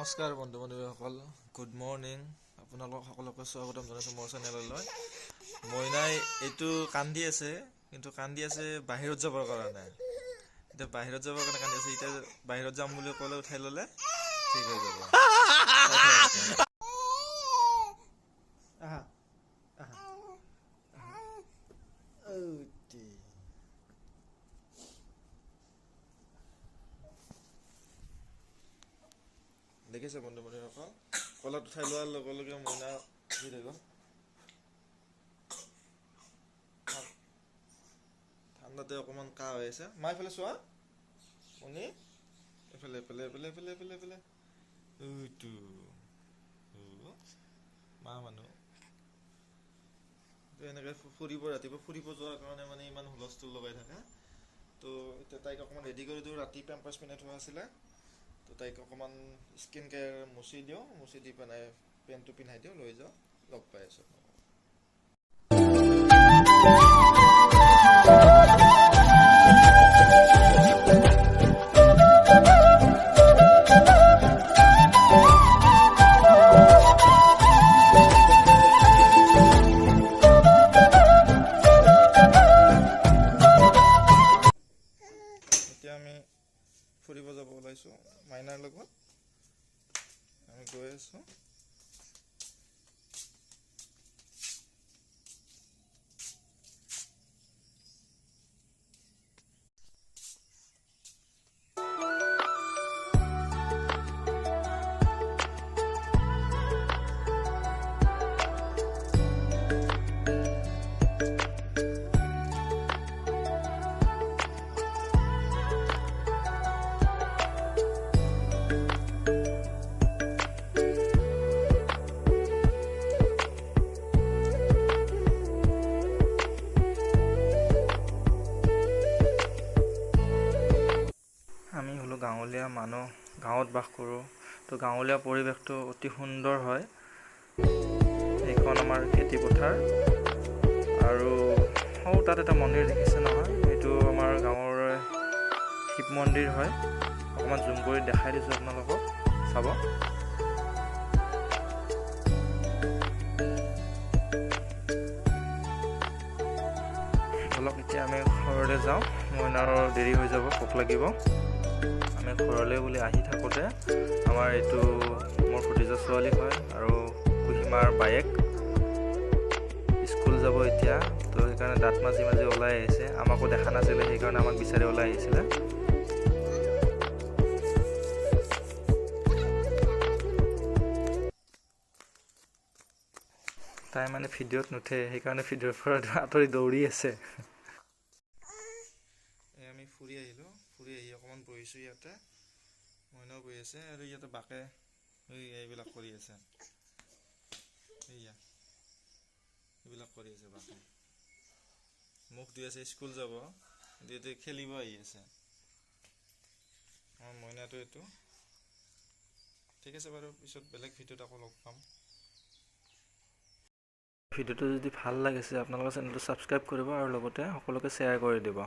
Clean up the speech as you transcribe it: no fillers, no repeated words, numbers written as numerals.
নমস্কাৰ বন্ধু বান্ধৱীসকল, good morning. আপোনালোক সকলোকে স্বাগতম জনাইছোঁ মোৰ চেনেললৈ। মইনাই এইটো কান্দি আছে, কিন্তু কান্দি আছে বাহিৰত যাবৰ কাৰণে। এতিয়া বাহিৰত যাবৰ কাৰণে কান্দি আছে। এতিয়া বাহিৰত যাম বুলি ক'লে উঠাই ল'লে ঠিক হৈ যাব। দেখিছে বন্ধু বান্ধৱীসকল, কলত উঠাই লোৱাৰ লগে লগে মইনা হৈ থাকিব। ঠাণ্ডাতে অকণমান কাহ হৈ আছে। মা এইফালে চোৱা, মণি এইফালে এইফালে এইফালে এইফালে এইফালে এইফালে এইটো মা মানুহ এনেকৈ ফুৰিব, ৰাতিপুৱা ফুৰিব যোৱাৰ কাৰণে মানে ইমান হুলস্থুল লগাই থাকে। তো এতিয়া তাইক অকণমান ৰেডি কৰি দিওঁ। ৰাতি পেম্পাৰ্ছ পিন্ধাই থোৱা আছিলে, তো তাইক অকণমান স্কিন কেয়াৰ মুচি দিওঁ, মুচি দি পেলাই পেণ্টটো পিন্ধাই দিওঁ, লৈ যাওঁ। লগ পাই আছোঁ। এতিয়া আমি ফুৰিব যাব ওলাইছোঁ মাইনাৰ লগত। আমি গৈ আছোঁ। আমি হ'লো গাঁৱলীয়া মানুহ, গাঁৱত বাস কৰোঁ। তো গাঁৱলীয়া পৰিৱেশটো অতি সুন্দৰ হয়। এইখন আমাৰ খেতি পথাৰ, আৰু তাত এটা মন্দিৰ দেখিছে নহয়, এইটো আমাৰ গাঁৱৰে শিৱ মন্দিৰ হয়। অকণমান জুম কৰি দেখাই দিছোঁ আপোনালোকক, চাব। অলপ এতিয়া আমি ঘৰলৈ যাওঁ, মইনাৰ দেৰি হৈ যাব, ভোক লাগিব। আমি ঘৰলৈ বুলি আহি থাকোঁতে আমাৰ এইটো মোৰ ভতিজা ছোৱালী হয়, আৰু কুহিমাৰ বায়েক স্কুল যাব এতিয়া। তো সেইকাৰণে দাঁত মাজি মাজি ওলাই আহিছে। আমাকো দেখা নাছিলে, সেইকাৰণে আমাক বিচাৰি ওলাই আহিছিলে। তাই মানে ভিডিঅ'ত নুঠে, সেইকাৰণে ভিডিঅ'ৰ পৰা আঁতৰি দৌৰি আছে। আমি ফুৰি আহিলোঁ, ফুৰি আহি অকণমান বহিছোঁ ইয়াতে। মইনাও বহি আছে, আৰু ইয়াতে বাকে এইবিলাক কৰি আছে। এইবিলাক কৰি আছে বাকে, মুখ ধুই আছে, স্কুল যাব, কিন্তু খেলিব আহি আছে। আমাৰ মইনাটো এইটো। ঠিক আছে বাৰু, পিছত বেলেগ ভিডিঅ'ত আকৌ লগ পাম। ভিডিঅ'টো যদি ভাল লাগিছে আপোনালোকৰ চেনেলটো ছাবস্ক্ৰাইব কৰিব, আৰু লগতে সকলোকে শ্বেয়াৰ কৰি দিব।